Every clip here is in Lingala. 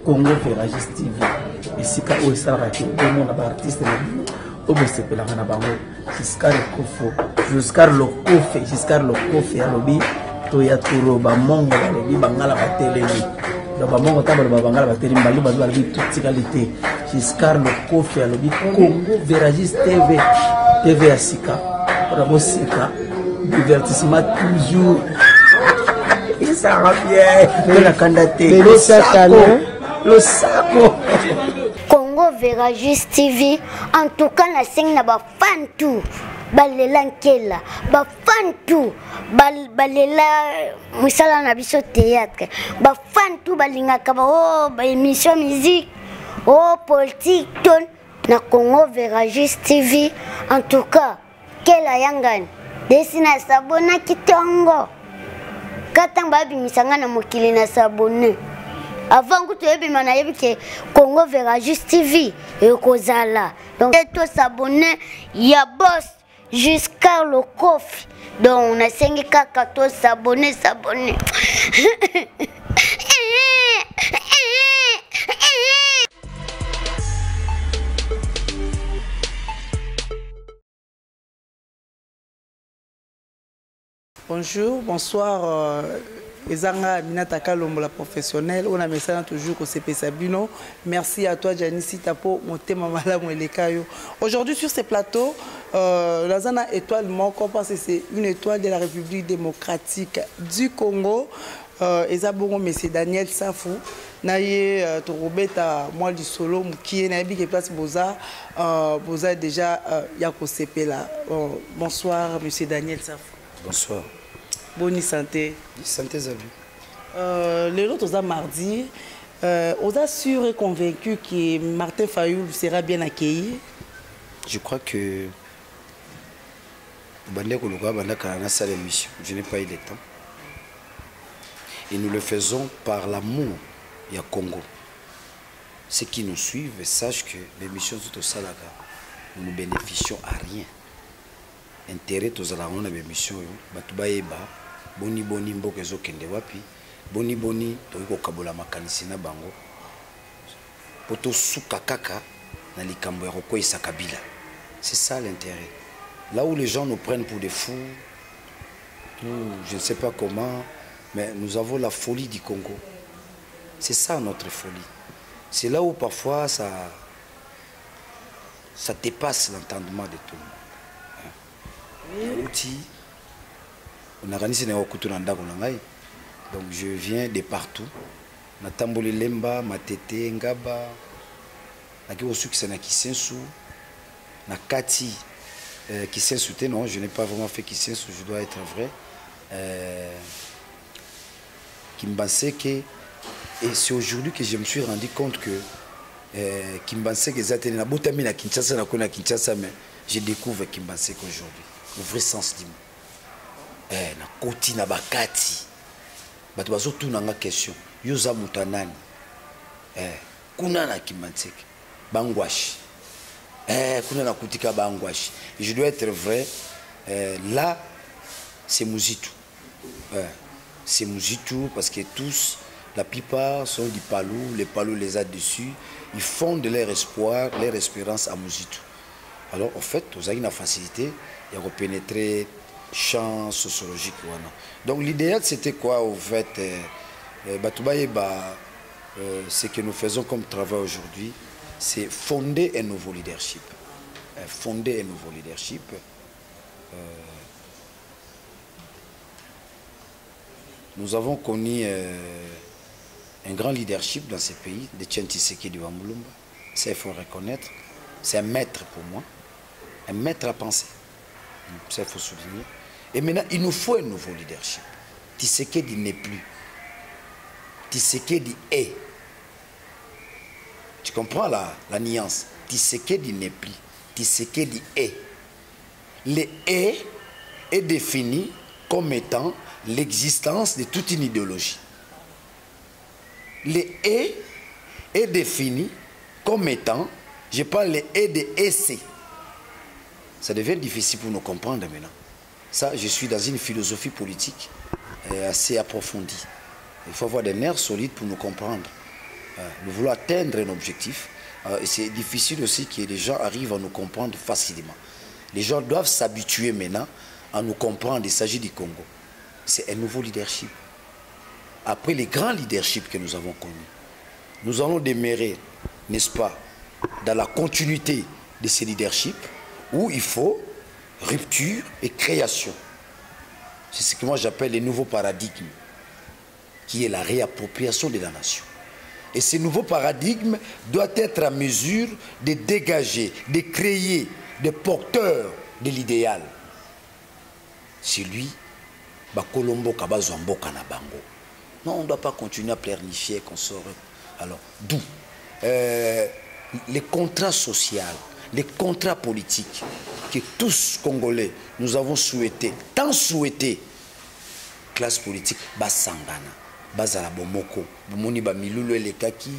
Congo Veragis TV. Et si ka o ça raté on a artiste au bosepela kana bango Giscard le Kofi alobi to ya turoba mongo alobi bangala bateleli do ba mongo tabalo bangala bateleli balu balu toute qualité Giscard le Kofi alobi Congo Veragis TV Asika pour bosika divertissement toujours et ça va bien la candidature le saco Congo Veragis TV en tout cas na sing na ba fan tout balela nkela ba fan tout balela musala na biso théâtre ba fan tout balingaka ba oh ba émission musique oh politique ton na Congo Veragis TV en tout cas kela yangani desina sabona kitongo katang ba bimisanga na mokili na sabone avant que tu aies bien que Congo Veragis TV et Kozala. Donc, tu s'abonner, il y a boss jusqu'à le Kofi. Donc, on a 5 caca, tu s'abonner. Bonjour, bonsoir. Ezanga Minata Kalombo la professionnelle, on a message toujours au CP Sabino. Merci à toi Janice Tapo, mon thème malamu elekayo. Aujourd'hui sur ces plateaux, la Zana étoile Moko parce que c'est une étoile de la République démocratique du Congo. Ezabongo monsieur Daniel Safou, naye Torobeta moi du solo qui est nabi qui place Boza déjà yako CP là. Bonsoir monsieur Daniel Safou. Bonsoir. Bonne santé. Santé Zabi. Le l'autre mardi, on a sûr et convaincu que Martin Fayoul sera bien accueilli. Je crois que je n'ai pas eu le temps. Et nous le faisons par l'amour du Congo. Ceux qui nous suivent sachent que l'émission tout au Salaga, nous ne bénéficions à rien. Intérêt aux alarmes de l'émission, boni mboka ezokende wapi boni toiko kabola makanisi na bango poto suka kaka na likambo ya kokwesa kabila. C'est ça l'intérêt. Là où les gens nous prennent pour des fous, nous, je ne sais pas comment, mais nous avons la folie du Congo. C'est ça notre folie. C'est là où parfois ça dépasse l'entendement de tout le monde. On a organisé donc je viens de partout. Natamboli Lemba, Matete, Ngaba, Nakirosuki na Kisensu, Nakati Kisensu, non, je n'ai pas vraiment fait Kisensu, je dois être vrai. Kimbaseke, et c'est aujourd'hui que je me suis rendu compte que Kimbaseke Zatene na Botami na Kinshasa na Kona Kinshasa, mais je découvre Kimbaseke aujourd'hui, le vrai sens du mot. Na koti na bakati bato bazo tuna nga question yoza mutanani kuna na Kimbaseke bangwashi kuna na kutika bangwashi. Je dois être vrai, là c'est Muzitu, c'est Muzitu parce que tous la plupart sont du Palou, les Palou les a dessus, ils font de leur espoir, leur espérance à Muzitu. Alors en fait vous avez une facilité il y a pénétrer champ sociologique. Donc l'idéal c'était quoi au fait ce que nous faisons comme travail aujourd'hui, c'est fonder un nouveau leadership. Fonder un nouveau leadership. Nous avons connu un grand leadership dans ces pays, de Etienne Tshisekedi de Wamulumba. Ça il faut reconnaître. C'est un maître pour moi, un maître à penser. Ça il faut souligner. Et maintenant, il nous faut un nouveau leadership. Tshisekedi n'est plus. Tshisekedi est. Tu comprends la nuance? Tshisekedi n'est plus. Tshisekedi est. Le est défini comme étant l'existence de toute une idéologie. Le est défini comme étant, je parle le est de EC. Ça devient difficile pour nous comprendre maintenant. Ça, je suis dans une philosophie politique assez approfondie. Il faut avoir des nerfs solides pour nous comprendre. Nous voulons atteindre un objectif. Et c'est difficile aussi que les gens arrivent à nous comprendre facilement. Les gens doivent s'habituer maintenant à nous comprendre. Il s'agit du Congo. C'est un nouveau leadership. Après les grands leaderships que nous avons connus, nous allons demeurer, n'est-ce pas, dans la continuité de ces leaderships où il faut rupture et création. C'est ce que moi j'appelle les nouveaux paradigmes, qui est la réappropriation de la nation. Et ce nouveau paradigme doit être à mesure de dégager, de créer des porteurs de l'idéal. C'est lui, Bakolombo Kabazwambo Kanabango. Non, on ne doit pas continuer à planifier qu'on sort. Alors, d'où les contrats sociaux, les contrats politiques que tous Congolais, nous avons souhaité, tant souhaité, classe politique, Basangana. Bazala bomoko bomoni ba milulu elekaki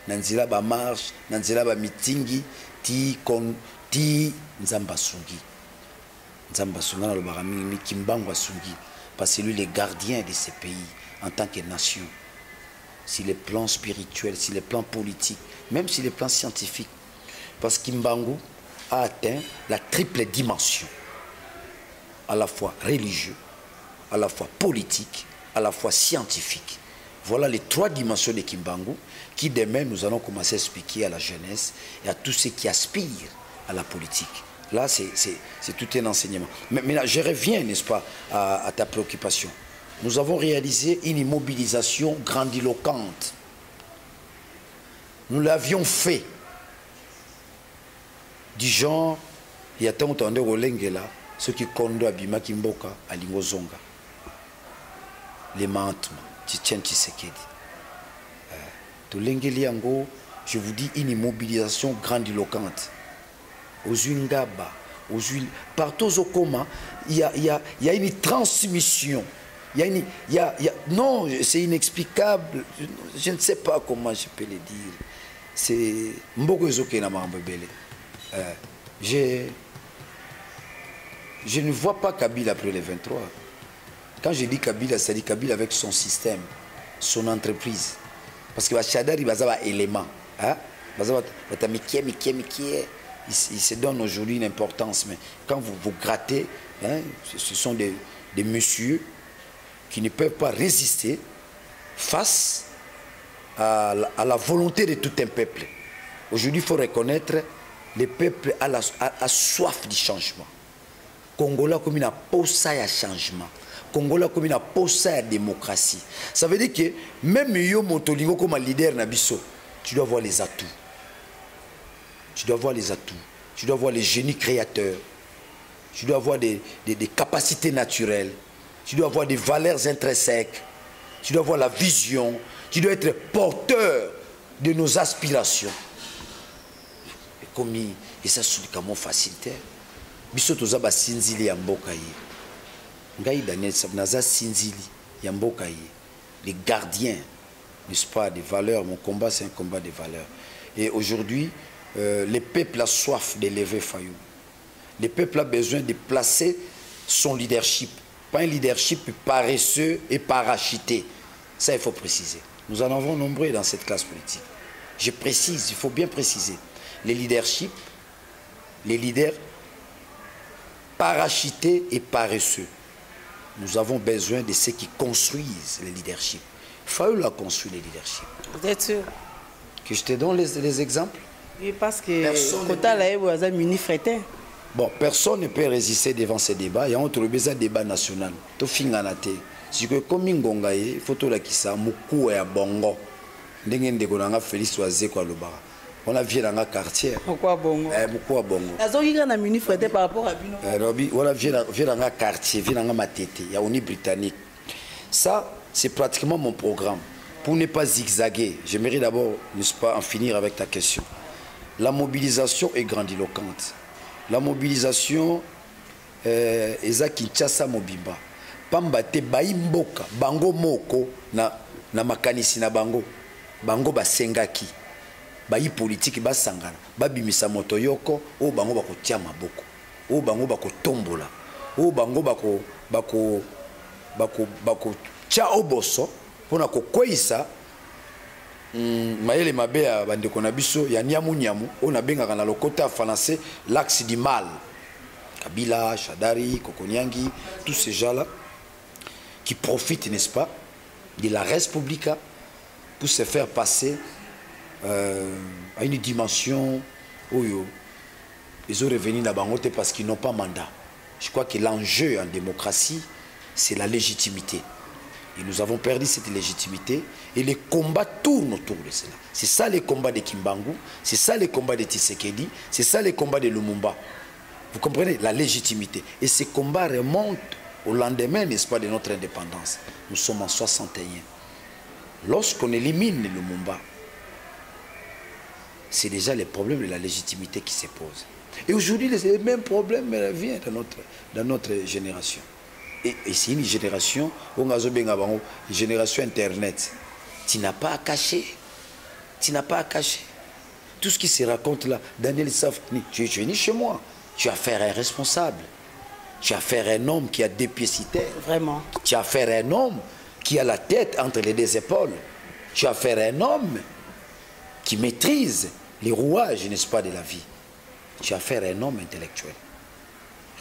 nanzila ba marche nanzila ba mitingi ti nzamba sungi na lo barami kimbango sungi parce que lui le gardien de ce pays en tant que nation, sur les plans spirituels, sur les plans politiques, même sur les plans scientifiques, parce qu'Imbangu a atteint la triple dimension, à la fois religieux, à la fois politique, à la fois scientifique. Voilà les trois dimensions de Kimbangu qui demain nous allons commencer à expliquer à la jeunesse et à tous ceux qui aspirent à la politique. Là, c'est tout un enseignement. Mais là, je reviens, n'est-ce pas, à ta préoccupation. Nous avons réalisé une immobilisation grandiloquente. Nous l'avions fait. Du genre, il y a tant de Rolengela, ceux qui kondo abima kimboka à Lingozonga. Les mantements, Tchitchen Tshisekedi. Tolengeli Yango, je vous dis, une immobilisation grandiloquente. Aux Ngaba, aux huiles, partout au Koma, il y a une transmission. Non, c'est inexplicable. Je ne sais pas comment je peux le dire. C'est je ne vois pas Kabila après les 23. Quand je dis Kabila, ça dit Kabila avec son système, son entreprise. Parce que Chadari, il y a un élément. Il se donne aujourd'hui une importance. Mais quand vous grattez, hein, ce sont des messieurs qui ne peuvent pas résister face à la volonté de tout un peuple. Aujourd'hui, il faut reconnaître le peuple a soif du changement. Congolais comme une posa à changement. Congolais comme une posa à démocratie. Ça veut dire que même yo motolingo comme leader nabiso, tu dois voir les atouts. Tu dois voir les atouts. Tu dois voir les génies créateurs. Tu dois avoir des capacités naturelles. Tu dois avoir des valeurs intrinsèques. Tu dois avoir la vision. Tu dois être porteur de nos aspirations. Et comme et ça c'est comment facilité. Biso toza ba sinzili ya mboka yi. Ngai Daniel Sabnaza sinzili ya mboka yi. Les gardiens, n'est-ce pas, des valeurs. Mon combat c'est un combat des valeurs. Et aujourd'hui, le peuple a soif d'élever Fayou. Le peuple a besoin de placer son leadership. Pas un leadership paresseux et parachuté. Ça, il faut préciser. Nous en avons nombreux dans cette classe politique. Je précise, il faut bien préciser. Les leaderships, les leaders parachutés et paresseux. Nous avons besoin de ceux qui construisent les leaderships. Fayou a construit les leaderships. Vous êtes sûr? Que je te donne les exemples? Oui, parce que Kota là, vous avez mini fretin. Bon, personne ne peut résister devant ces débats. Il y a un besoin débat national. Tout finganate. Si que comme Ngonga, il faut tout la qui ça, Moukou et à Bongo. N'engende de Gonanga Félix Oazé quoi le bar. On a vu dans un quartier. Pourquoi Bongo? Moukou à Bongo. La zone qui a mini fretin par rapport à Bino. Robi, on a vu dans un quartier, vu dans un matete. Il y a une britannique. Ça, c'est pratiquement mon programme. Pour ne pas zigzaguer, j'aimerais d'abord, n'est-ce pas, en finir avec ta question. La mobilisation est grandiloquente. La mobilisation eza Kinshasa mobimba. Pamba te baimboka bango moko na makanisi na bango. Bango basengaki. Bayi politique basangana. Babimisa moto yoko o bango bakotia maboko. O bango bakotombola. O bango bako tia oboso pona kokwisa mayele mabe ya bandeko na biso ya nyamu nyamu on a benga na lokota français l'axe du mal. Kabila, Shadari, Kokoniangi, tous ces gens-là qui profitent, n'est-ce pas, de la Respublica pour se faire passer à une dimension où ils ont revenu là-bas parce qu'ils n'ont pas mandat. Je crois que l'enjeu en démocratie, c'est la légitimité. Et nous avons perdu cette légitimité et les combats tournent autour de cela. C'est ça les combats de Kimbangu, c'est ça les combats de Tshisekedi, c'est ça les combats de Lumumba. Vous comprenez la légitimité. Et ces combats remontent au lendemain, n'est-ce pas, de notre indépendance. Nous sommes en 61. Lorsqu'on élimine Lumumba, c'est déjà le problème de la légitimité qui se pose. Et aujourd'hui, les mêmes problèmes reviennent dans notre génération. Et c'est une génération, une génération Internet. Tu n'as pas à cacher. Tu n'as pas à cacher. Tout ce qui se raconte là, Daniel Safni, tu es venu chez moi. Tu as affaire à un responsable. Tu as affaire à un homme qui a des pieds sur terre. Vraiment. Tu as affaire à un homme qui a la tête entre les deux épaules. Tu as affaire à un homme qui maîtrise les rouages, n'est-ce pas, de la vie. Tu as affaire à un homme intellectuel.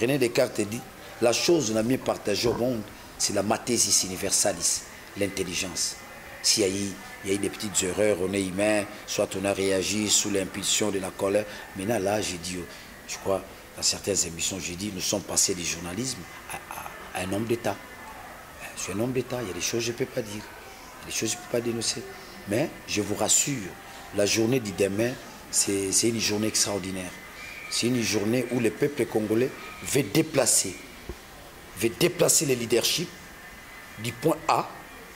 René Descartes dit, la chose la mieux partagée au monde, c'est la mathesis universalis, l'intelligence. S'il y a eu des petites erreurs, on est humain, soit on a réagi sous l'impulsion de la colère. Maintenant, là, j'ai dit, je crois, dans certaines émissions, j'ai dit, nous sommes passés du journalisme à un homme d'État. Je suis un homme d'État, il y a des choses que je ne peux pas dire, il y a des choses que je ne peux pas dénoncer. Mais je vous rassure, la journée du demain, c'est une journée extraordinaire. C'est une journée où le peuple congolais veut déplacer le leadership du point A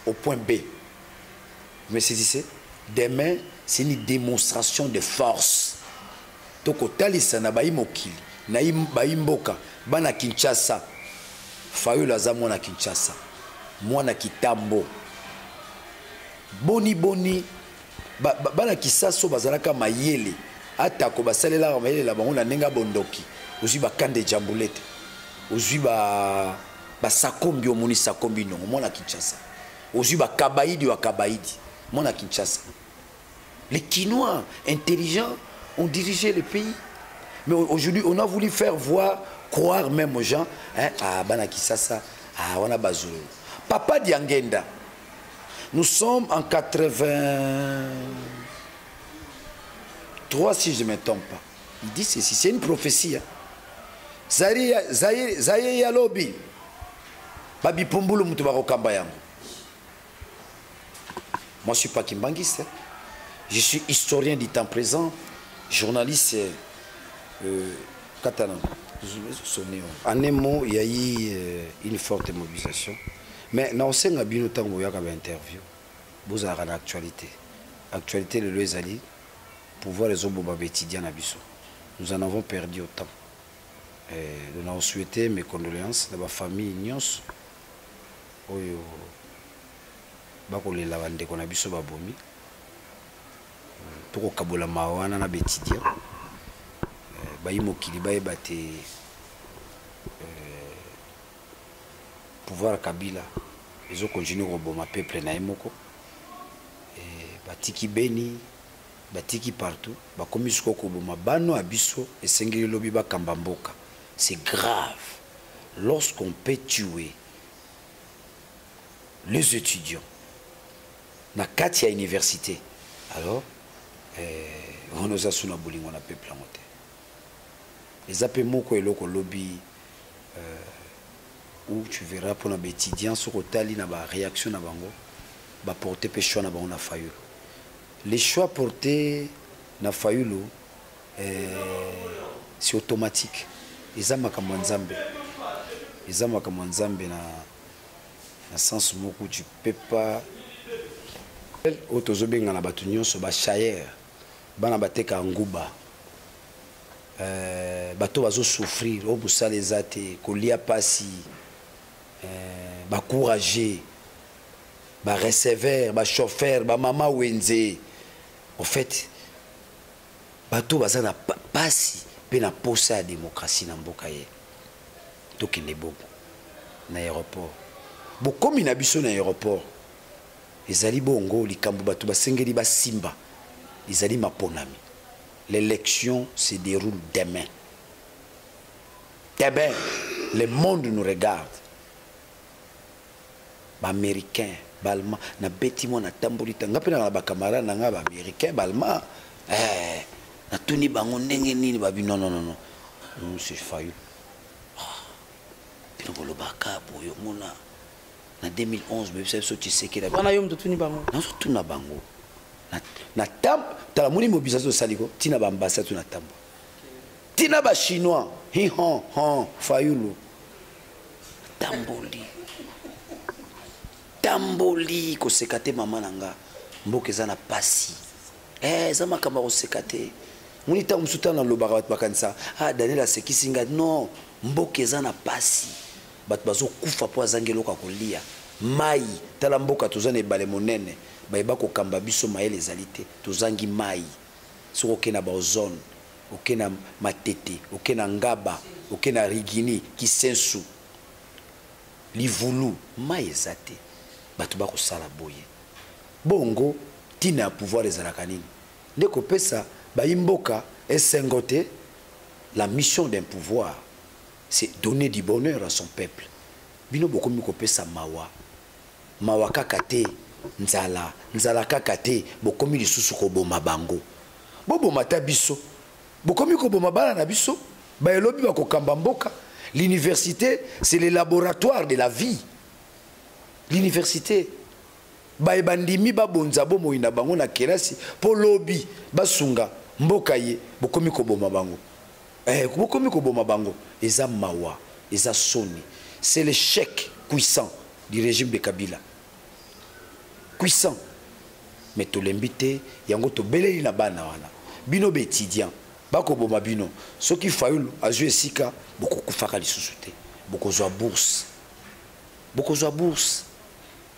au point B. Vous me saisissez? Demain, c'est une démonstration de force. Donc, au Talisa, na Baïmokili, na Baïmboka, Bana Kinshasa, Fayou Lazamo na Kinshasa, moi na Kitambo, Boni, Bana Kisaso, Bazalaka Mayele, Atako, Basalela, Mayele, la Bango, na Nenga Bondoki, Ozi Bakande Jamboulette, Ozi Sakombi, Omoni Sakombi, non, moi na Kinshasa, Ozi Kabaïdi ou Kabaïdi, moi na Kinshasa. Les Kinois intelligents ont dirigé le pays. Mais aujourd'hui, on a voulu faire voir, croire même aux gens, hein, ah, Bana Kisasa, ah, on a Bazou. Papa Diangenda, nous sommes en 83, si je ne me trompe pas. Il dit ceci, c'est une prophétie. Hein. Zaye Yalobi, Babi Pumbulu Mutubaro Kambayam. Moi, je ne suis pas kimbangiste. Hein. Je suis historien du temps présent, journaliste catalan. En un mot, il y a eu une forte mobilisation. Mais dans le sein, il y a eu une interview. Vous avez l'actualité. L'actualité, le Loezali, pour voir les hommes étudiants à Bissau. Nous en avons perdu autant. Nous avons souhaité mes condoléances de ma famille Nyos. Bakole la bande qu'on a Bissau babomi. Pour Kabola Mawana na Betidia. Baïmokili baïbate pouvoir Kabila. Ils ont continué au bon peuple naïmoko. Batiki Beni, Batiki partout. Bakomisko Koboma Bano Abisso et Sengeli Lobi Bakambamboka. C'est grave. Lorsqu'on peut tuer les étudiants na Katia Université, alors on nous a souhaité bolingo na peuple en moté. Les appels moko et loko lobby où tu verras pour les étudiants sur Otali na ba réaction na bango ba porter pécho na bango na Fayulu. Les choix portés na Fayulu c'est automatique. Ils ont makambo nzambe. Ils ont makambo nzambe na sens moko tu peux pas autozobenga na batu nyonso ba chayer bana bateka nguba bato bazo souffrir au busala ezate kolia pasi ba courager ba receveur ba chauffeur ba mama wenze en fait bato bazana pasi pe na posa ya démocratie na mboka ye tokende bobo na aéroport bokomi na biso na aéroport ezali bongo likambo bato basengeli basimba ezali maponami. L'élection se déroule demain. Demain, le monde nous regarde. Américains, Balma, na beti mo na tamboli tanga pe na ba camarade na nga ba américain Balma. Na tuni bango ndenge nini ba non non non non. Monsieur Fayou. Pino ko lobaka boyo mona. Na 2011 be so tu sais que la wana yom to tuni bango. Na so tuna bango. Na tam tala moni mobilisation saliko tina ba ambassade na tambo. Tina ba chinois, hi hon Fayulu. Tamboli ko sekate mama nanga mboka eza na pasi eza makamba ko sekate muni ta msuta na lobaka bat bakanisa Daniel asekisinga non mboka eza na pasi bat bazo kufa po azangelo ka kolia mai tala mboka tozana ebale monene bayeba ko kamba biso maele ezalite tozangi mai soko kena ba ozone okena matete okena ngaba okena rigini kisensu livulu mai ezate bato bako sala boye bongo tina pouvoir ezalaka nini ndeko pesa bayimboka esengote. La mission d'un pouvoir c'est donner du bonheur à son peuple. Bino bokomi ko pesa mawa kakate nzala kakate bokomi lisusu ko boma bango bobo mata biso bokomi ko boma bana na biso baelobi bako kamba mboka. L'université c'est le laboratoire de la vie. L'université baebandimi babonza bomo ina bango na kelasi po lobi basunga mboka ye bokomi ko boma bango bokomi ko boma bango eza mawa eza soni. C'est l'échec puissant du régime de Kabila, puissant. Mais to lembite yango to beleli na bana wana bino be étudiant bako boma bino soki Fayulu azue sika boko kufaka lisusu te boko zwa bourse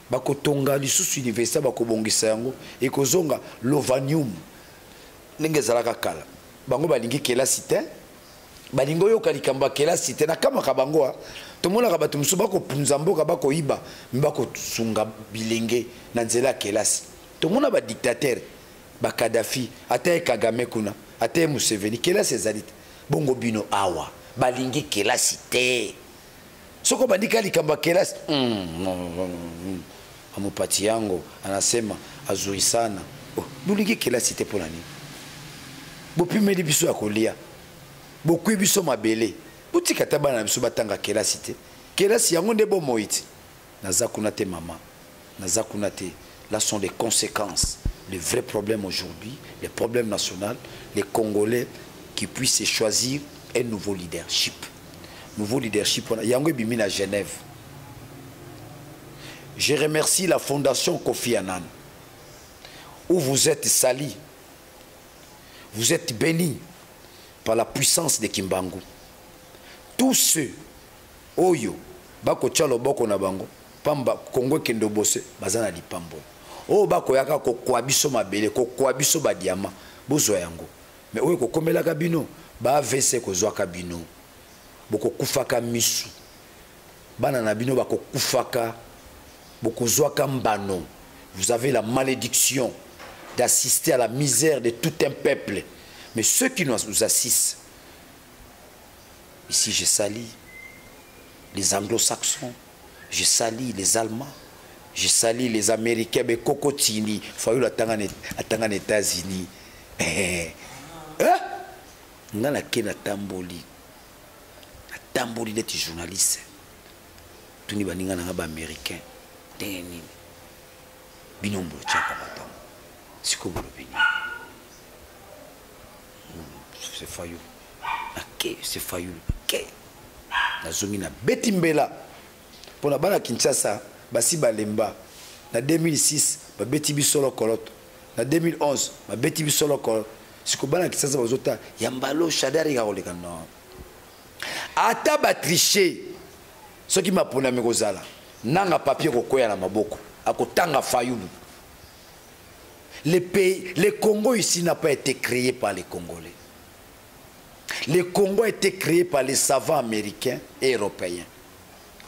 bako tonga lisusu université bako bongisa yango ekozonga lovanium ndenge zalaka kala bango balingi kelasi te balingo yoka likamba kelasi te na kama kabango to mona ka bato musu bako punza mboka bako iba mbako sunga bilenge na nzela kelasi to mona ba dictateur ba Kadhafi ate Kagame kuna ate Museveni kelasi ezalite bongo bino awa balingi kelasi te soko bandika likamba kelasi amupati yango anasema azuri sana bulingi kelasi te pona nini bopimeli biso ya kolia bokwi biso mabele butika ta bana biso batanga kelasi te kelasi yango nde bomoiti naza kuna te mama naza kuna te. Là sont les conséquences. Les vrais problèmes aujourd'hui, les problèmes nationaux, les Congolais qui puissent choisir un nouveau leadership. Nouveau leadership, yango bimi à Genève. Je remercie la fondation Kofi Annan, où vous êtes salis, vous êtes bénis par la puissance de Kimbangu. Tous ceux, Oyo, Bako Tchalo Boko Nabango, Pamba Kongo Kendo Bose, Bazana Lipambo. Oh Bako Yaka ko kwabiso mabele, ko kwabiso ba diama, bozo yango. Mais oyo ko komela kabino, ba vese ko zwa kabino. Boko kufaka misu. Bana na bino bako kufaka boko zwa mbano. Vous avez la malédiction d'assister à la misère de tout un peuple. Mais ceux qui nous assistent, ici je salis les anglo-saxons, je salis les Allemands, je salis les Américains, mais Kokotini, Fayulu atanga les États-Unis. Nga na kena tamboli. Tamboli d'être journaliste. Tuni baninga na ba américain. Deni. Binombo tchaka batam. Siko bolo bini. C'est Fayulu. OK, c'est Fayulu. OK. Na zongi na betimbela. Pona bana Kinshasa, basi balemba. Na 2006, ba beti bisolo koloto. Na 2011, ba beti bisolo koloto. Siko bana Kinshasa bazota yambalo shadari ga oleka non. Ata ba tricher. Ce qui m'a pona mekozala. Nanga papier kokoya na maboko. Akotanga Fayulu. Le Congo ici n'a pas été créé par les Congolais. Le Congo a été créé par les savants américains et européens.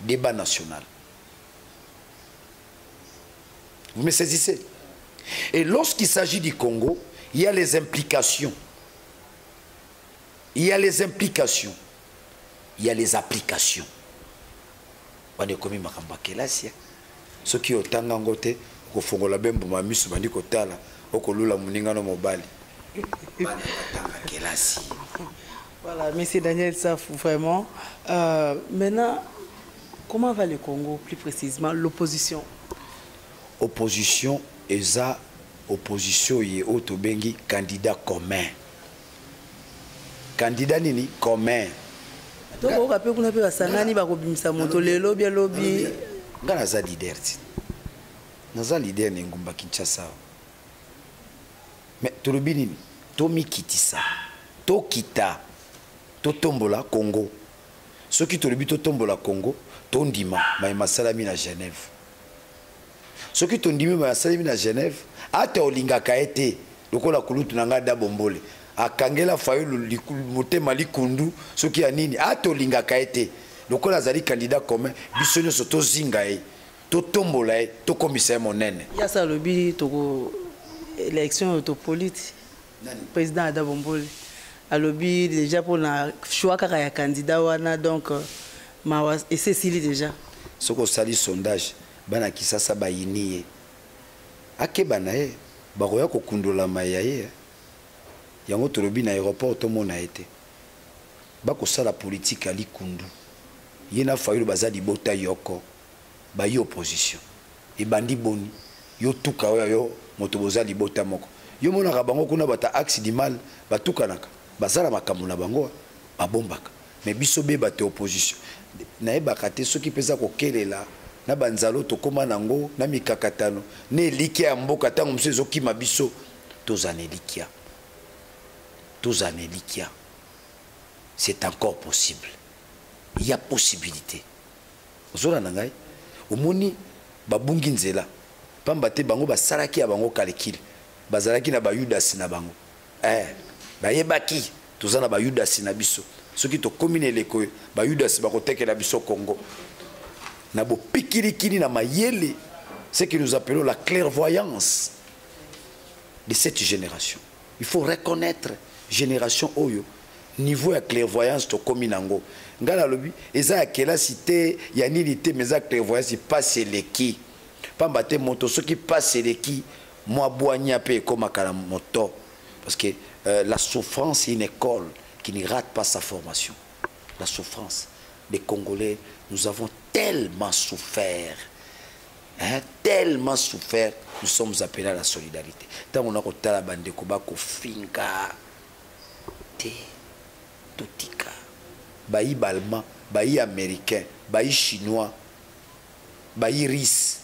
Débat national. Vous me saisissez? Et lorsqu'il s'agit du Congo, il y a les implications. Il y a les implications. Il y a les applications. On est comme Makamba Kelasia. Ce qui est au Tangangote, au Fongola Bembo Mamis, Bandi Kotala, au Kolula Muningano Mobali. Voilà, monsieur Daniel Safou, vraiment. Maintenant, comment va le Congo, plus précisément, l'opposition? Opposition, ESA, opposition, y est autobengi, candidat commun. Candidat nini commun. Donc, on rappelle qu'on a pu Sangani, Bakobimsa, Montole, Lobby, Lobby. Naza leader. Naza leader Ngumba Kinshasa. Mais tout le binini, Tomi Kitisa, To Kita, To Tombola, Congo. Ceux qui te le but, To Tombola, Congo, Tondima, Maïma Salami à Genève. Ceux qui Tondima, Maïma Salami à Genève, Ate Olinga Kaete, le Kola Kulutu Nanga da Bombole. A Kangela Fayou, le Motema Likundu, ceux qui a Nini, Ate Olinga Kaete, le Kola Zali candidat commun, Bissonio Soto Zingae, To Tombola, To commissaire Monene. Il y a ça le but, l'élection autopolitique. Président Ada Bombole. A lobby déjà pour la choix car candidat wana donc et Cécilie déjà. Ce qu'on sali sondage, bana kisasa ba yiniye. Ake bana e, ba roya ko kundola mayaye. Yango to lobby na aéroport to mona été. Ba ko sala politique ali kundu. Yena fayu bazali bota yoko. Ba yi opposition. E bandi boni. Yo tuka yo moto bozali bota moko. Yo mona ka bango kuna bata axe di mal batukanaka. Bazala makambo na bango babombaka. Mais biso be bate opposition. Na ebaka te soki pesa ko kelela na banzalo to koma nango na mikakatano ne likia mboka tango msezo kima biso tozane likia. Tozane likia. C'est encore possible. Il y a possibilité. Ozola nangai omoni babungi nzela. Pamba te bango basalaki ya bango kalekile. Bazalaki na bayudasi na bango. Bayebaki tozana bayudasi na biso. Soki to commune leko bayudasi bakotekela biso Congo. Na bo pikirikini na mayele, ce que nous appelons la clairvoyance de cette génération. Il faut reconnaître génération oyo niveau ya clairvoyance to commune nango. Ngala lobi eza akela cité ya nilité mais za clairvoyance passe leki. Pamba te moto soki passe leki moi boigna pe comme kala moto parce que la souffrance est une école qui ne rate pas sa formation. La souffrance. Les Congolais, nous avons tellement souffert. Hein, tellement souffert. Nous sommes appelés à la solidarité. Tant on a côté la bande de Koba Kofinga, Té, Totika, Baï Balma, Baï américain, Baï chinois, Baï Riss.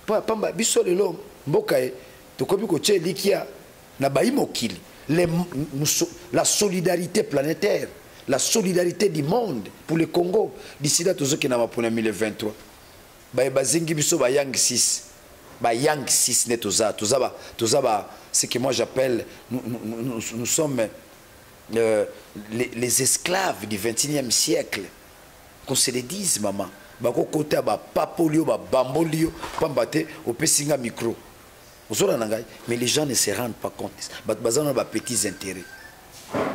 Pamba biso lelo mboka e to kobi ko tche likia na Baï mokili. La solidarité planétaire, la solidarité du monde pour le Congo. D'ici là, tout ce qui n'a pas pour 2023. Bazingi biso ba Yang 6. Ba Yang 6 net ce que moi j'appelle, nous sommes les esclaves du 21e siècle. Qu'on se le dise, maman. Bako kota ba papolio, ba bambolio, pambate, au pesinga micro. Mais les gens ne se rendent pas compte. Bazan a petits intérêts.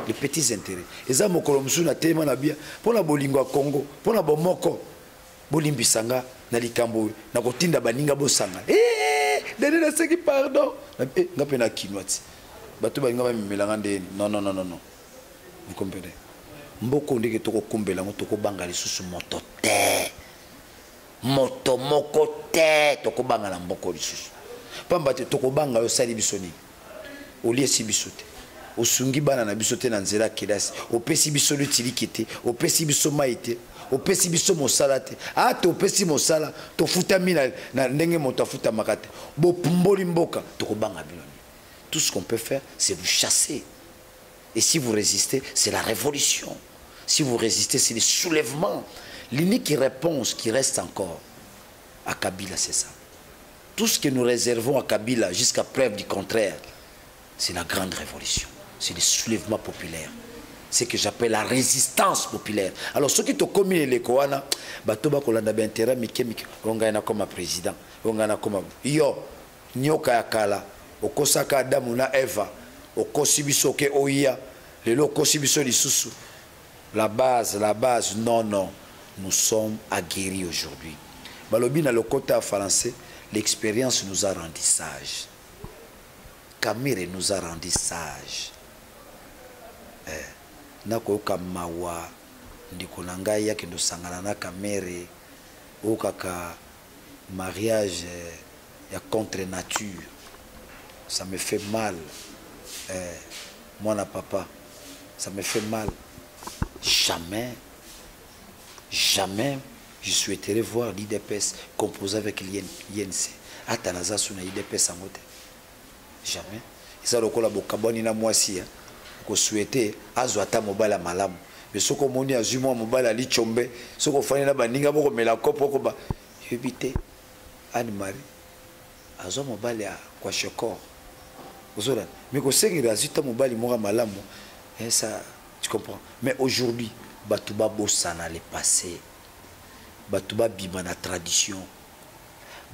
Les petits intérêts. Et ça, mon colomsu na tellement na bien. Pour la bolingo Congo, pour la bomoko, bolimbisanga na likambo, na kotinda baninga bosanga. Donnez la seki pardon. Nga pena kinwati. Bato ba nga melangande. Non. Vous comprenez? Mboko ndeke toko kumbela ngo toko banga lisusu moto te. Moto moko te toko banga na mboko lisusu. Pamba te tokobanga yo sali bisoni olie si bisote osungi bana na bisote na nzela kelasi opesi biso le tilikete opesi biso maite opesi biso mosala te ate opesi mosala to futa mina na ndenge moto futa makate bo pumboli mboka tokobanga biloni. Tout ce qu'on peut faire c'est vous chasser, et si vous résistez c'est la révolution, si vous résistez c'est le soulèvement. L'unique réponse qui reste encore à Kabila c'est ça. Tout ce que nous réservons à Kabila jusqu'à preuve du contraire, c'est la grande révolution, c'est le soulèvement populaire, c'est ce que j'appelle la résistance populaire. Alors ceux qui ont commis les Koana, Batoba Kolanda Bentera, Mike, on gagne comme président, on gagne comme yo, nyoka ya kala okosaka Adamu na Eva okosi biso ke oya lelo okosi biso lisusu. La base, non, non. Nous sommes aguerris aujourd'hui. Balobi na le côté français, l'expérience nous a rendu sages. Kamere nous a rendu sages. Nakoyoka mawa ndiko na ngai yake ndo sangana na Kamere okaka mariage ya contre nature. Ça me fait mal. Moi na papa, ça me fait mal. Jamais je souhaiterais voir l'IDPS composé avec l'INC. Atanaza suna IDPS en côté. Jamais. Et ça le colla bokaboni na moi si ko souhaiter azwata mobile malamu. Mais ce qu'on moni azuma mobile ali chombe, ce qu'on fani na baninga boko mela kopo ko ba éviter Anne Marie azwa mobile ya kwa shekor. Ozola mais ko sengira azita mobile mo malamu. Et ça tu comprends. Mais aujourd'hui Batouba bossana le passé. Batouba bima na tradition.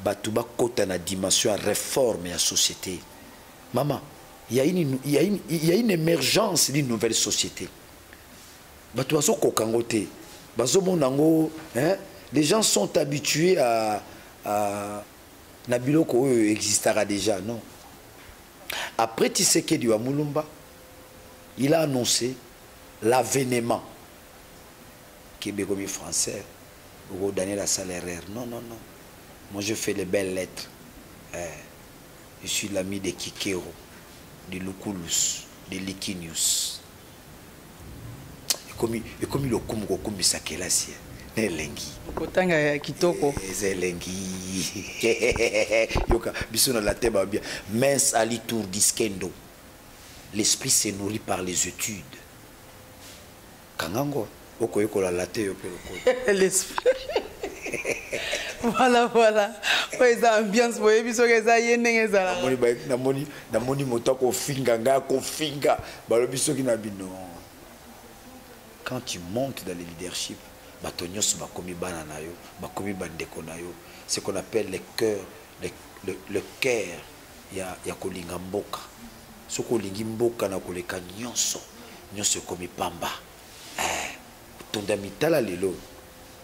Batouba kota na dimension à réforme la société. Maman, il y a une émergence d'une nouvelle société. Batouba so kokangote. Bazo monango, hein? Les gens sont habitués à Nabiloko existera déjà, non? Après Tshisekedi wa Mulumba, il a annoncé l'avènement québécois français pour donner la salaire. Non, non, non. Moi, je fais les belles lettres. Je suis l'ami de Kikero, de Lukulus, de Likinius. Et comme le Kumgo Kumbisakela, c'est Lengi. Kotanga Kitoko. C'est Lengi. Yoka, bisona la tête bien. Mince à l'itour diskendo. L'esprit se nourrit par les études. Kangango. L'esprit. Voilà, voilà. Ça ambiance pour les gens qui quand tu montes dans le leadership, ce qu'on appelle le cœur, le cœur, il y a kolinga mboka. Ce kolingi mboka na koleka nyonso, nyonso komi pamba. Tonda mitala lelo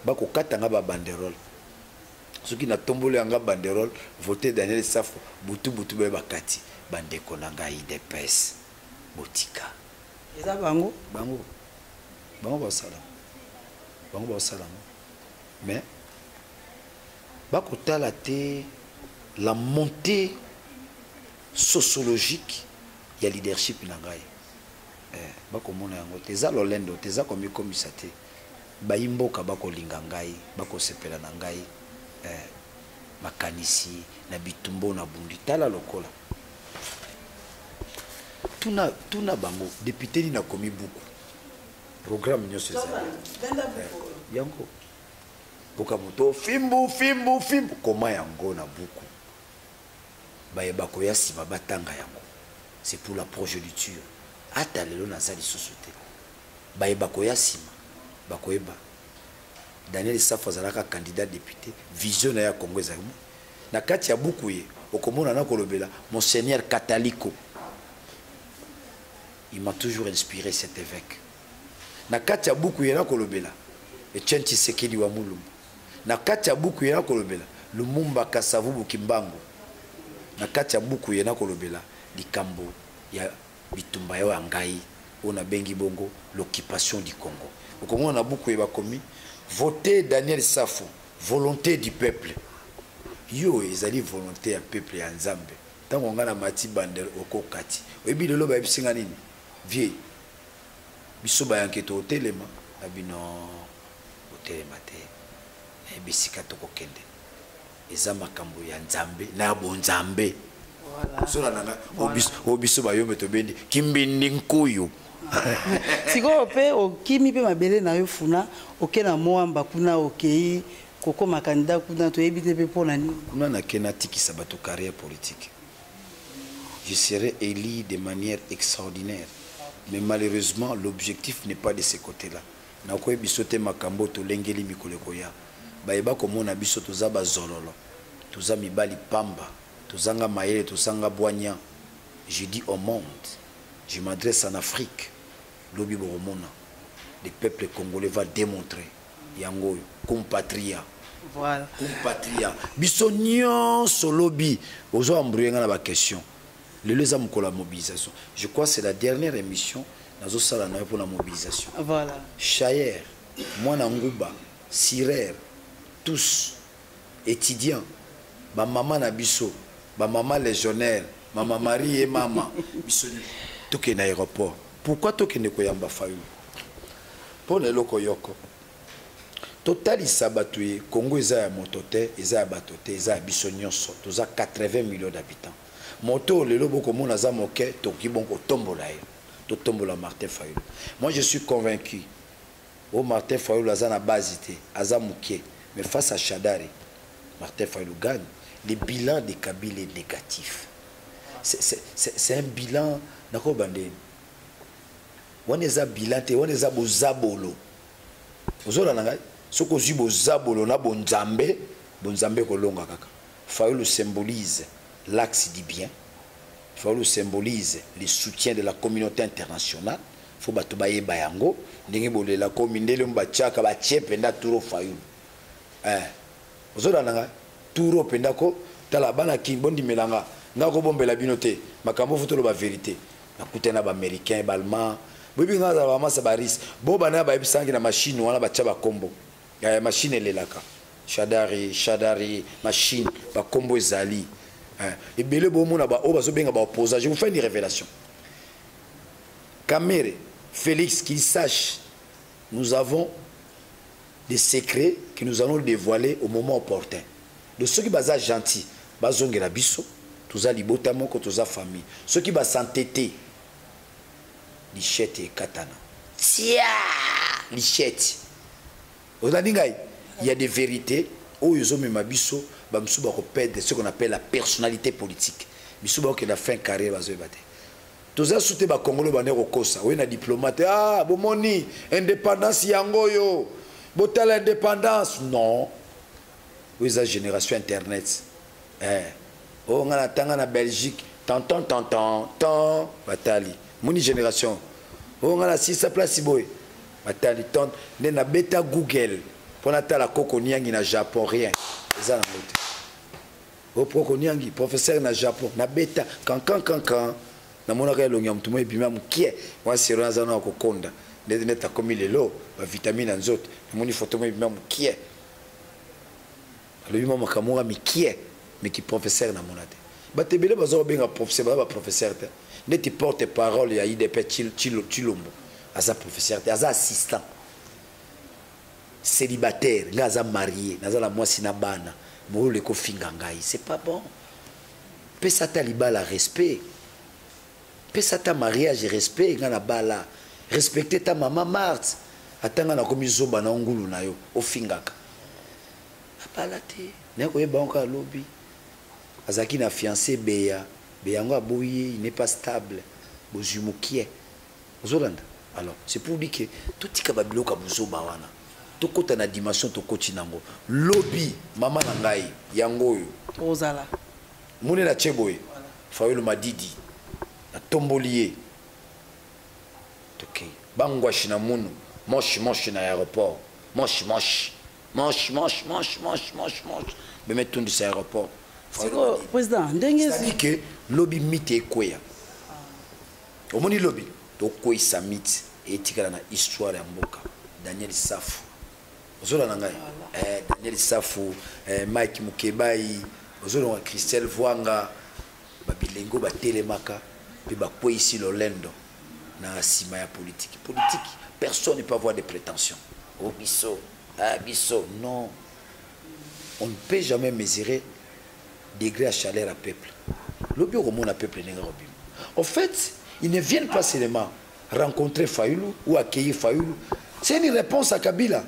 bako katanga ba banderole ceux qui na tombole anga banderole voter Daniel Safo butu be bakati bandeko nanga IDPS botika eza bango ba salam mais bako tala te la montée sociologique ya leadership nangai bako mona yango teza lolendo teza komi komisate baimboka bako linga ngai bako sepela na ngai makanisi na bitumbo na bundi tala lokola tuna bango député ni na komi buku programme nyoso za yango boka moto fimbu koma yango na buku baye bako ya sima batanga yango c'est pour la progéniture. Ata lelo nazali société bayeba koya sima bakoyeba Daniel Safo azalaka candidat député vision ya Congo ezali na kati ya buku ye okomona na kolobela Monseigneur Catalico. Il m'a toujours inspiré cet évêque. Na kati ya buku ye na kolobela Etienne Tshisekedi wa Mulumba. Na kati ya buku ye na kolobela Lumumba Kasavubu Kimbangu. Na kati ya buku ye na kolobela likambo ya bitumba yo angai ona bengi bongo l'occupation du Congo. Okomona na buku eba komi voter Daniel Safo, volonté du peuple. Yo ezali volonté ya peuple ya Nzambe. Tango ngana mati bandel okokati. Oyebi lelo ba bisinga nini? Vie. Biso ba yanketo hotelema na bino hotelema te. Na bisika to kokende. Eza makambo ya Nzambe na bonzambe. Voilà. Obiso ba yo metobendi kimbindi nkuyu. Siko pe okimi pe mabele na yo funa okena moamba kuna okei koko makanda kuna to ebite pe pona ni. Kuna na kena tikisa bato carrière politique. Je serai élu de manière extraordinaire. Mais malheureusement l'objectif n'est pas de ce côté-là. Na ko bisote makambo to lengeli mikoleko ya. Ba eba komona biso to za ba zololo. To za mibali pamba. tozanga mayele tozanga boignan. Je dis au monde, je m'adresse en Afrique. Lobi boromona, le peuple congolais va démontrer yango compatria. Voilà. Compatria. Bisognon solobi. Ozo embrouiller na ba question. Le les am la mobilisation. Je crois que c'est la dernière émission nazo sala na pour la mobilisation. Voilà. Chayer, Mwana Nguba, Sirer, tous étudiants, ma maman na biso, ma maman légionnaire, ma maman Marie et maman, bisoni. Toke na aéroport. Pourquoi toke ne koyamba fayu? Pour le loko yoko. Total Isabatuye, Congo eza ya motote, eza ya batote, eza ya biso nyonso, toza 80 millions d'habitants. Moto lelo boko mona za moke, toki bonko tombola ye. To tombola Martin Fayulu. Moi je suis convaincu. Oh Martin Fayulu aza na basité, aza moké, mais face à Chadari, Martin Fayulu gagne. Le bilan de Kabila est négatif. C'est un bilan nako bande. On est à bilan te, on est à bozabolo. Ozola nanga soko zibo zabolo na bonzambe kolonga kaka. Fayulu symbolise l'axe du bien. Fayulu symbolise le soutien de la communauté internationale. Faut bato baye bayango ndenge bolela ko mindele mbachaka ba chependa turo Fayulu. Ozola nanga turo penda ko tala bana ki bondi melanga ngako bombela binote makambo fotolo ba vérité. Na kutena ba américain ba allemand bobi ngaza ba masa baris bo bana ba ebisangi na machine wana bacha ba kombo ya machine elelaka Chadari machine ba kombo ezali et belé bo mona ba o bazo benga ba opposant. Je vous fais une révélation. Kamere Félix, qu'il sache, nous avons des secrets que nous allons dévoiler au moment opportun. De ceux qui sont gentils, bazongela biso, tuza libota moko tuza famille. Ceux qui sont s'entêter, lichette et katana. Tia, lichette. Il y a des vérités où ils ont mis ma biso, bamsou ba repère ce qu'on appelle la personnalité politique. Biso ba qui a fait une carrière bazo baté. Tous as soutenu ba Congolais bané kokosa, oui na diplomate ah bomoni indépendance yangoyo. Botal indépendance non. Oui la génération internet. Oh ngana tanga na Belgique, tant batali. Moni génération. Oh ngana si sa place boy. Batali tant na beta Google. Pour la Koko Niangi na Japon rien. Ça na moto. Oh Koko Niangi professeur na Japon na beta kankan na mona ka longa mtumo ebima mukie wa sero za na kokonda neta komi lelo ba vitamine nzoto moni photo mo ebima mukie le mama kamura mikie mais qui professeur na monate ba tebele bazo benga professeur ba professeur te neti porte parole ya IDP Chilombo aza professeur te aza assistant célibataire ngaza marié naza la mwasi na bana mo le ko finga ngai c'est pas bon pesa ta libala respect. Pesa ta mariage respect ngana bala respecter ta maman Marthe atanga na komi zoba na ngulu na yo ofingaka bala te neko yeba onka lobi azaki na fiancé beya ngo aboyi il n'est pas stable bozumukie ozolanda. Alors c'est pour dire que tout tika babiloka bozoba wana to kota na dimension to koti nango lobi mama na ngai yango yo ozala mune na cheboye Fayulu Madidi na tombolier ok bangwashi na munu moshi na aéroport moshi me mettre tout sur aéroport président ndenge c'est que lobby mite ekoya omoni lobby to koyi summit etikala na histoire ya mboka Daniel Safu ozola na ngai Daniel Safu Mike Mukebai ozola na Christelle Voanga babilengo batelemaka puis quoi ici l'Olendo na sima ya politique personne ne peut avoir des prétentions oh biso non on ne peut jamais mesurer degré à chaleur à peuple le bureau au monde à peuple en fait ils ne viennent pas seulement rencontrer Fayulu ou accueillir Fayulu c'est une réponse à Kabila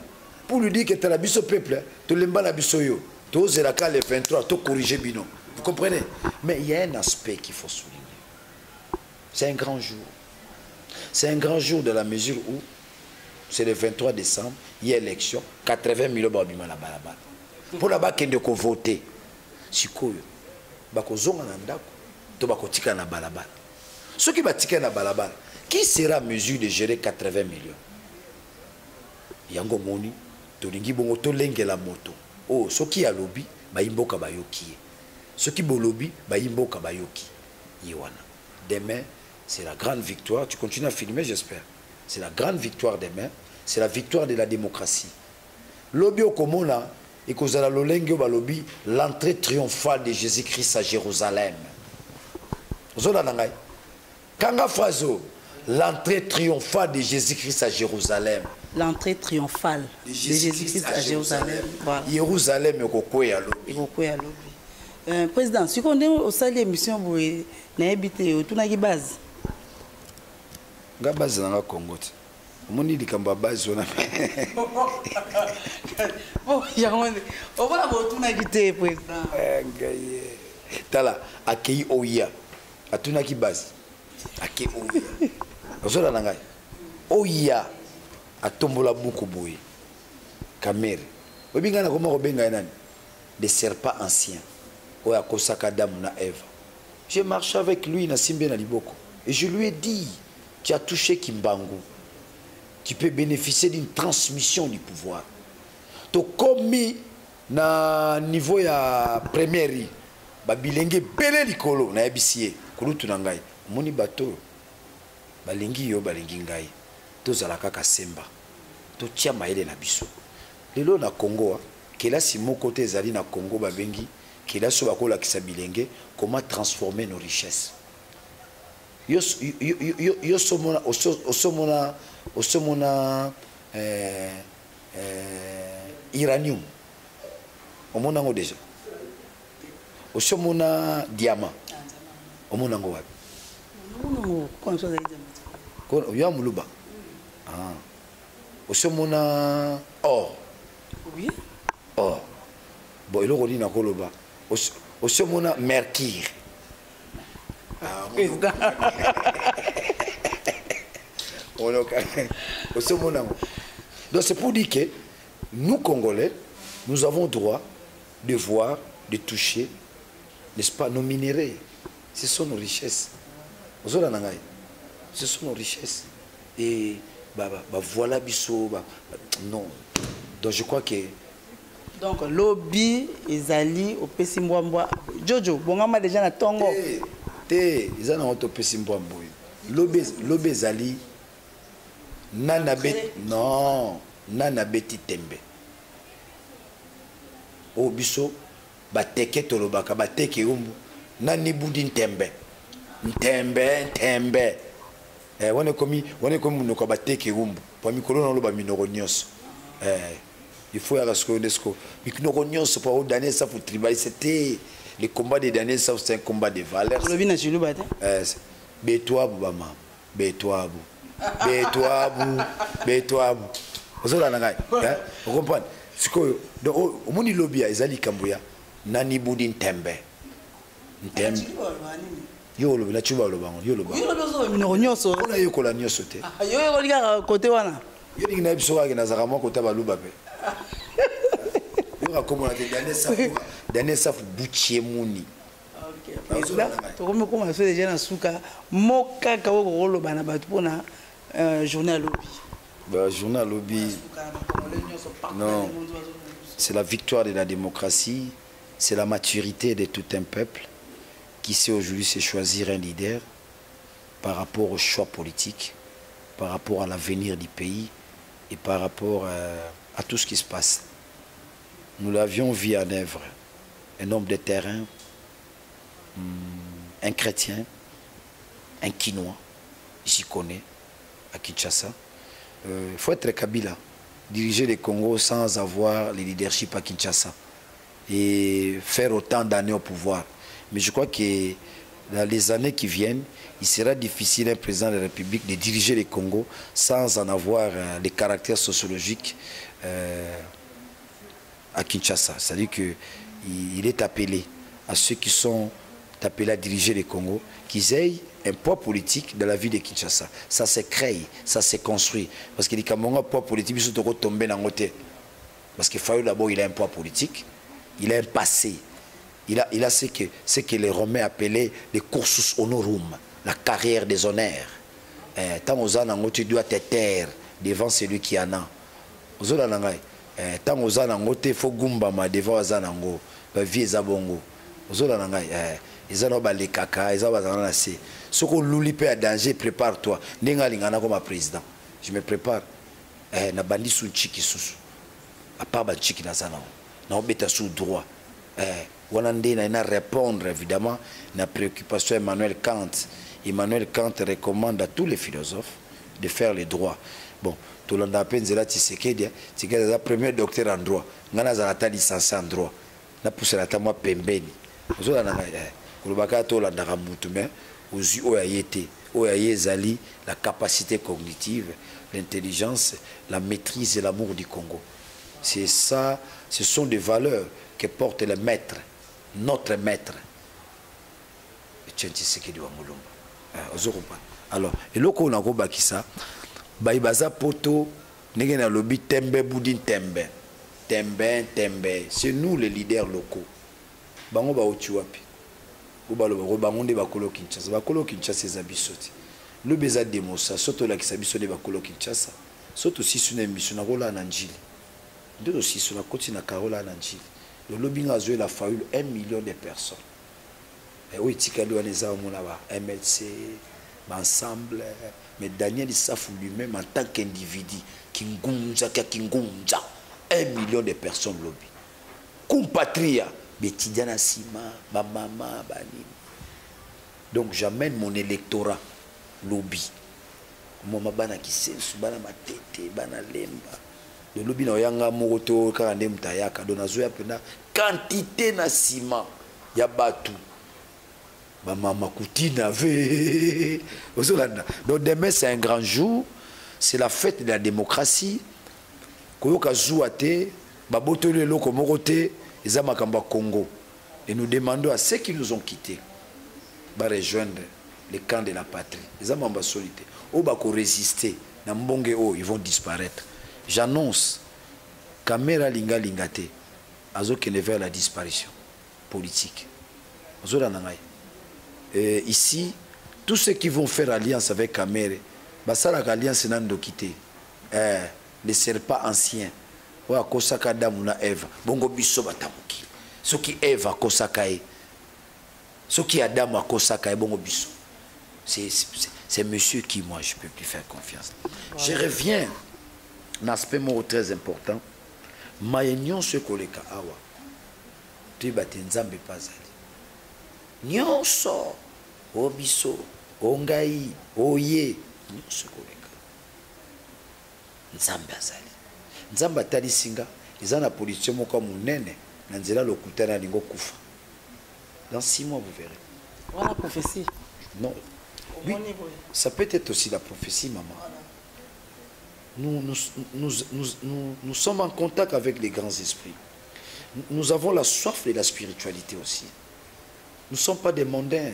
pour lui dire que tu as la biso peuple tu l'emba la biso yo tu oses la cale 23 tu corriger bino vous comprenez mais il y a un aspect qu'il faut souligner. C'est un grand jour. C'est un grand jour de la mesure où c'est le 23 décembre, il y a élection, 80 000 babima la balabala. Pour la bas qui ne voter, si quoi bakozonga na ndako to bakotika na balabala. Ce qui va tirer na balabala, qui sera à mesure de gérer 80 millions? Yango moni tolingi bongo to lengela moto. Oh, ce qui a lobby ba imboka bayoki. Ce qui bo lobby ba imboka bayoki. Yiwana. Demain, c'est la grande victoire. Tu continues à filmer, j'espère. C'est la grande victoire demain. C'est la victoire de la démocratie. Lobby au Komona et kozala lolenge ba lobby l'entrée triomphale de Jésus-Christ à Jérusalem. Zola nangai. Kanga Fazo, l'entrée triomphale de Jésus-Christ à Jérusalem. L'entrée triomphale de Jésus-Christ à Jérusalem. Voilà. Jérusalem est au lobby. Président, si on est au salle d'émission, vous n'habitez au Tunagi base. La base dans le Congo. On dit que la base on a bon, il y a on va avoir Tunagi président. Tala, accueilli Oya. A Tunagi base. Accueilli Oya. Ozola nangai. Oya. A tombola beaucoup boy. Kamere. Obingana comment obenga nani? Des serpents anciens. Oya kosaka Adam na Eve. J'ai marché avec lui na Simbe na Liboko et je lui ai dit, tu as touché Kimbangu. Tu peux bénéficier d'une transmission du pouvoir. To komi na niveau ya première ba bilenge belé likolo na yabisie kulutu na ngai. Moni bato balingi yo balingi ngai. Tozala kaka semba. To tia maele na biso. Lelo na Congo, kela si mon côté ezali na Congo babengi kela so bakola kisa bilenge comment transformer nos richesses. Yo somona uranium. Omona ngo déjà. Osomona diamant. Omona ngo wapi? Ko ya muluba. Ah. Osomona or. Oui. Or. Bon, il a dit na koloba. Osomona mercure. Ah, donc c'est pour dire que nous Congolais, nous avons droit de voir, de toucher, n'est-ce pas, nos minéraux. Ce sont nos richesses. Ce sont nos richesses. Et voilà biso, non. Donc je crois que donc lobby ezali au Pesimbwambwa. Jojo, bongama déjà na tongo. Ils ont un Pesimbwambwa. Lobby ezali nana bet non nana beti tembe. O biso bateke tolobaka bateke umbu nani budi ntembe. Ntembe. On est comme nous ko bateke umbu. Pa mikolo na loba minoro nyos. Il faut à ce que UNESCO. Mikoro c'est pas au dernier ça pour tribal. C'était le combat des derniers ça c'est un combat de valeurs. Le vina chilou bate. Betoi bama. Betoi. Vous comprenez? Ce que au monde lobby ezali kambuya nani budi ntembe. Ntembe. Yo lo na chuba lo bango. Yo lo bango. Yo lo zo minoro nyoso. On a yo kola nyoso te. Yo liga côté wana. Yo dinga na biso ka na zakama ko tabaluba pe. Yo comme on a dernier ça bouchier muni. OK. To comme comment ça déjà na suka moka ka ko lo bana batu pona journal lobby. Bah journal lobby. Non. C'est la victoire de la démocratie, c'est la maturité de tout un peuple qui sait aujourd'hui se choisir un leader par rapport au choix politique, par rapport à l'avenir du pays et par rapport à tout ce qui se passe. Nous l'avions vu en œuvre, un homme de terrain, un chrétien, un Kinois, j'y connais, à Kinshasa. Il faut être Kabila, diriger le Congo sans avoir le leadership à Kinshasa et faire autant d'années au pouvoir. Mais je crois que dans les années qui viennent, il sera difficile un président de la République de diriger le Congo sans en avoir les caractères sociologiques à Kinshasa. C'est-à-dire qu'il est appelé à ceux qui sont appelés à diriger le Congo, qu'ils aient un poids politique dans la vie de Kinshasa. Ça se crée, ça se construit. Parce que les Camerounais ont un poids politique, ils sont tombés dans le côté. Parce que Fayou d'abord, il a un poids politique, il a un passé Il a ce que les Romains appelaient les cursus honorum, la carrière des honneurs. Tant aux anango, tu dois te taire devant celui qui en a. Tant aux anango, il faut gumbama devant aux anango, vie zabongo. Aux anango, ils ont les caca, ils ont les ce qu'on louli peut à danger, prépare-toi. Nenga lingana comme président. Je me prépare. Na bandi sous chiki sous. À part ba chiki na sana. Na obeta sous droit. Wanande na répondre évidemment na préoccupation Emmanuel Kant. Emmanuel Kant recommande à tous les philosophes de faire les droits. Bon, tout le monde a peine zela Tshisekedi, Tshisekedi est premier docteur en droit. Ngana zalata licencié en droit. Na pousse la tamwa pembeni. Ozola na kulubaka to la ndaramutu mais aux OAIT, OAIT la capacité cognitive, l'intelligence, la maîtrise et l'amour du Congo. C'est ça, ce sont des valeurs que porte le maître, notre maître. Alors, et là qu'on a gobaki ça, baïbaza poto, n'est-ce pas lobby tembe boudin tembe, tembe, c'est nous les leaders locaux. Bango ba ochuapi. Bangonde bakolo Kinshasa, bakolo Kinshasa ezabisoti. Le beza demosa, soto la kisabiso de bakolo Kinshasa, soto si sune mission na rola na njili. Deux aussi sur la côte na Carola na njili. Le lobbying a joué la faille 1 million de personnes. Et oui, tikalo les armes là-bas, MLC, ensemble, mais Daniel Issafou lui-même en tant qu'individu, Kingunza, 1 million de personnes lobby. Compatria. Betidiana Sima, ma maman, bani. Donc j'amène mon électorat lobby. Mon mabana qui sait, bana ma tête, bana lemba. Le lobby na yanga moto karande mutayaka donazo ya pena quantité na ciment ya batu. Ma maman Koutina ve. Donc demain c'est un grand jour, c'est la fête de la démocratie. Koyoka zouate, babotole loko morote. Les Amakamba Congo. Et nous demandons à ceux qui nous ont quittés de rejoindre les camps de la patrie. Les Amamba solitaires. Ou bako résister. Ils vont disparaître. J'annonce Kamera Linga Lingate. Azo qui ne vers la disparition politique. Et ici, tous ceux qui vont faire alliance avec Kamera, Basala alliance n'ont quitté. Les serpents anciens. Wa kosaka damu na Eva bongo biso batamuki soki Eva kosaka e soki Adam akosaka e bongo biso c'est monsieur qui moi je peux plus faire confiance. Je reviens un aspect très important mayenyon ce koleka awa tu bate nzambe pazali nyonso o biso o ngai oye nyonso koleka nzambe azali Nzamba tali singa, ils ont la politique moko munene, nanzela lokutana lingo kufa. Dans 6 mois vous verrez. Voilà la prophétie. Non. Oui, ça peut être aussi la prophétie, maman. Nous sommes en contact avec les grands esprits. Nous avons la soif de la spiritualité aussi. Nous ne sommes pas des mondains.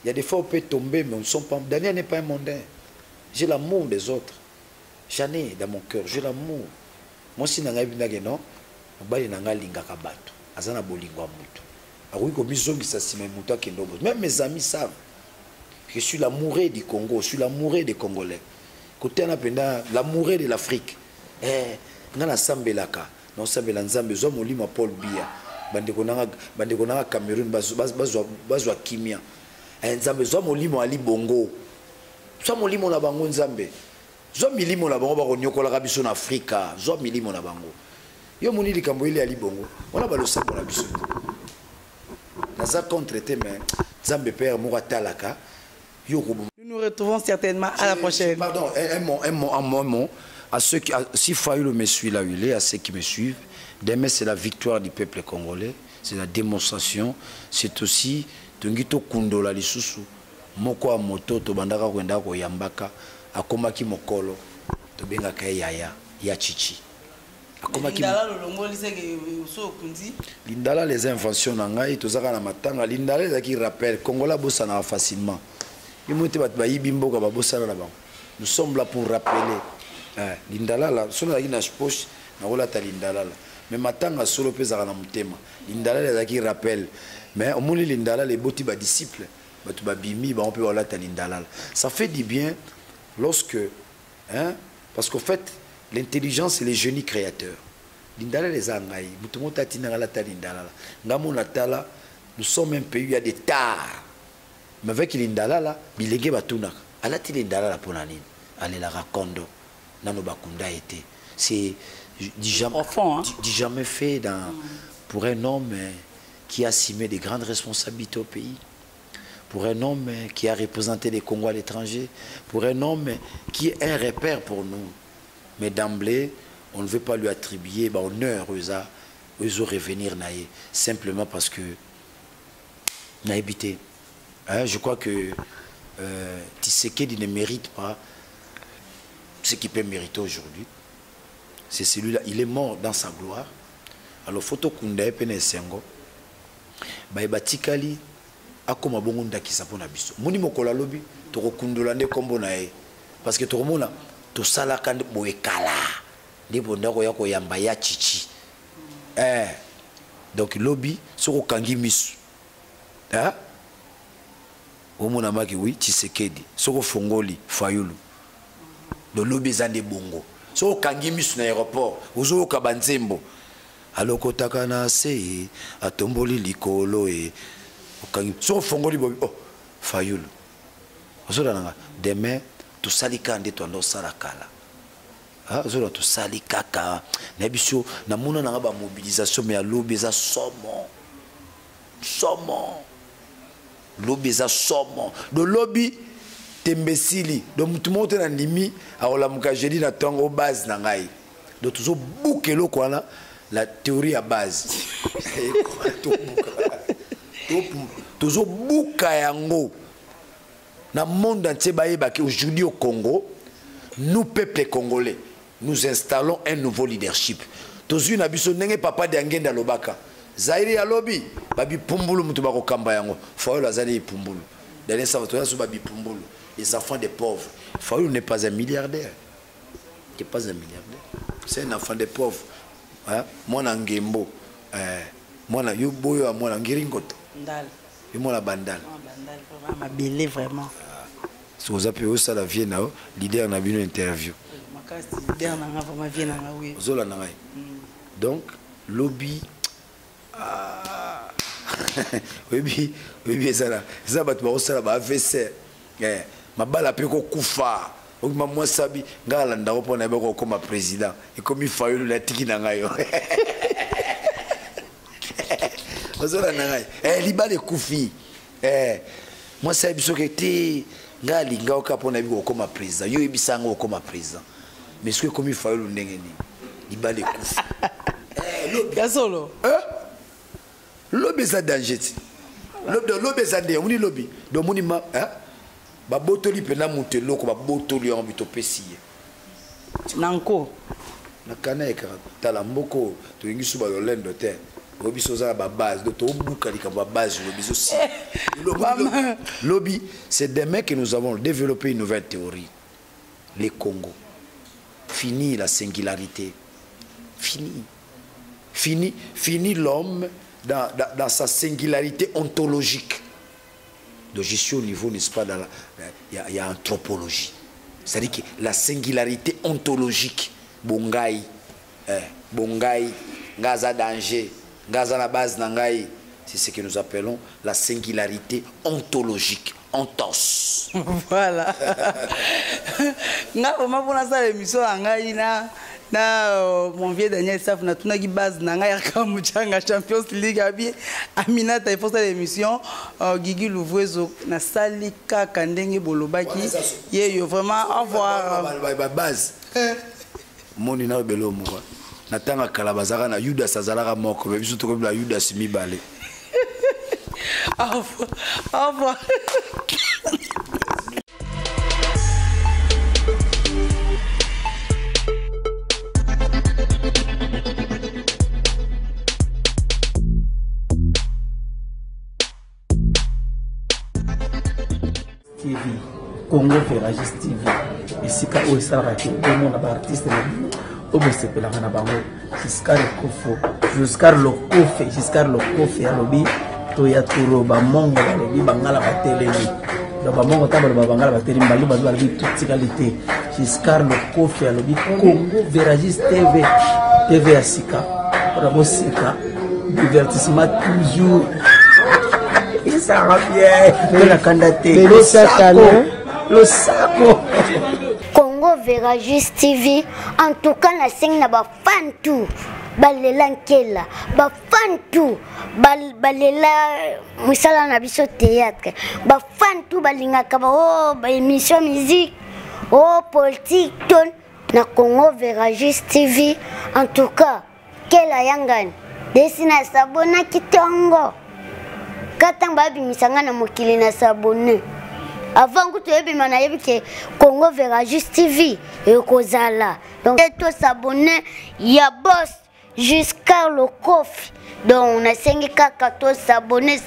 Il y a des fois où on peut tomber, mais nous ne sommes pas. Daniel n'est pas un mondain. J'ai l'amour des autres. J'en ai dans mon cœur, j'ai l'amour. Moi, si je suis non, même mes amis savent que je suis l'amoureux du Congo, je suis l'amoureux des Congolais. Côté l'amoureux de l'Afrique. Ngana sambelaka, non sambela nzambe zo molimo Paul Biya. Bandeko na Cameroun bazwa kimia. Nzambe zo molimo Ali Bongo. Zo molimo na bango nzambe. Zo milimo na bango ba konyokola biso na Afrika, zo milimo na bango. Yo moni likambo ile Ali Bongo. On ba lo sako na biso. Naza contre-traité mais nzambe père moko talaka. Yo Nous nous retrouvons certainement à la prochaine. Pardon, un mot. À ceux qui, si Fayoulou me suit là où il est, à ceux qui me suivent, demain c'est la victoire du peuple congolais, c'est la démonstration, c'est aussi Tungito Kundola Lisusu, Moko a moto, Tobandaka Wenda Yambaka, Akomaki Mokolo, Tobengaka Yaya, Yachichi. Lindala les inventions nangai, Tozaka na matanga, Lindala les qui rappellent, Congola bossana facilement. Nous sommes là pour rappeler. Lindala, la poche, na rola ta Lindala. mais matanga solo pesa na mutema lindala les qui rappelle mais au moins lindala les boti ba disciples batu ba bimi ba on peut voilà ta lindala ça fait du bien lorsque hein parce qu'en fait l'intelligence c'est le génie créateur lindala les angai mutumota tina la ta lindala ngamo na tala nous sommes un pays où il y a des tares mais avec lindala là bilenge batuna ala ti lindala la ponanine allez la racondo nano bakunda été c'est jamais fait pour un homme qui a assumé des grandes responsabilités au pays, pour un homme qui a représenté les Congos à l'étranger, pour un homme qui est un repère pour nous. Mais d'emblée, on ne veut pas lui attribuer honneur aux revenir naïe, simplement parce que naïbité. Je crois que Tshisekedi ne mérite pas ce qu'il peut mériter aujourd'hui. C'est celui-là, il est mort dans sa gloire. Alors, photo kunda pene sengo. Ba tikali akoma bongo ndakisa pona biso. Moni mokola lobi to kundola nde kombo na e. Parce que to mona to sala kandi boekala. Ndi bondako yako yamba ya chichi. Donc lobi soko kangi misu. Hein? Omona maki oui Tshisekedi. Soko fongoli Fayulu. Do lobi zande bongo. So kangi misu na aéroport ozo ka banzembo aloko na se atomboli likolo e kangi so fongoli bobi oh Fayulu ozo nanga demain to salika nde to ndo sarakala ozo to salika ka na biso na mona na ba mobilisation mais lobi za somo lobi za somo do lobi tembesili donc mutu moto na ndimi aola mukajeli na tongo base na ngai donc toujours boukelo quoi la théorie à base toujours bouka yango na monde entier baïba qui aujourd'hui au Congo nous peuple congolais nous installons un nouveau leadership toujours na biso ndenge papa de ngenda lobaka zairi ya lobi babi pumbulu mutu bako kamba yango faut la zali pumbulu dernier ça va so babi pumbulu les enfants des pauvres. Fayulu n'est pas un milliardaire. Il n'est pas un milliardaire. C'est un enfant des pauvres. Moi, je suis moi, je suis moi, bandal. Je vraiment. Si vous appelez ça la vie, leader n'a une interview. Donc, lobby. Oui, ça va AVC. Mabala peko kufa okuma mwasabi ngala ndako pona beko koma président ikomi Fayulu la tiki na ngayo ozola na ngai libale kufi mwasabi sokete ngali ngao kapona beko koma président yo ebisanga okoma président mais ce que komi Fayulu ndenge ni libale kufi gasolo lobi za danger lobi za ndenge muni lobi do muni ma ba botoli pena mutelo ko ba botoli en bito pesiye nanko nakana ekatala mboko to yingisu ba yolendo te obiso za ba base de to buka lika ba base lobiso si lobby c'est demain que nous avons développé une nouvelle théorie les Congo fini la singularité fini l'homme dans sa singularité ontologique. Donc je suis au niveau, n'est-ce pas, il y a anthropologie. C'est-à-dire que la singularité ontologique, Bongai, Gaza danger, Gaza la base Nangai, c'est ce que nous appelons la singularité ontologique, ontos. Voilà. L'émission mon vieux Daniel Saf na tuna ki base na nga ya muchanga Champions League abi Aminata il faut ça l'émission Guigui Louvrezo na salika kandenge bolobaki ye yo vraiment avoir base moni na belo moka na tanga kala bazaka na Judas azalaka moko mais biso to ko la Judas mibale au revoir TV Congo Ferragis TV esika oyo esalaka te omona baartiste na bino oyo bosepelaka na bango Giscard Lokofe alobi toya toloba mongo balobi bangala batelemi bamongo ta baloba bangala batelemi balobi totikali te Giscard Lokofe alobi Congo Veragis TV ya sika mpona bosika divertissement toujours ça va bien la candidature le saco Congo Veragis TV en tout cas na sing na ba fan tout balelankela ba fan tout balela musala na biso théâtre ba fan tout balingaka ba émission musique politique ton na Congo Veragis TV en tout cas kela yangani desina sabona kitongo katang babi misanga na mokili na sabone avant que tu aies bien mané que Congo Veragis TV et kozala donc to s'abonner ya boss Giscard Lokofe donc on a 5 kaka to s'abonner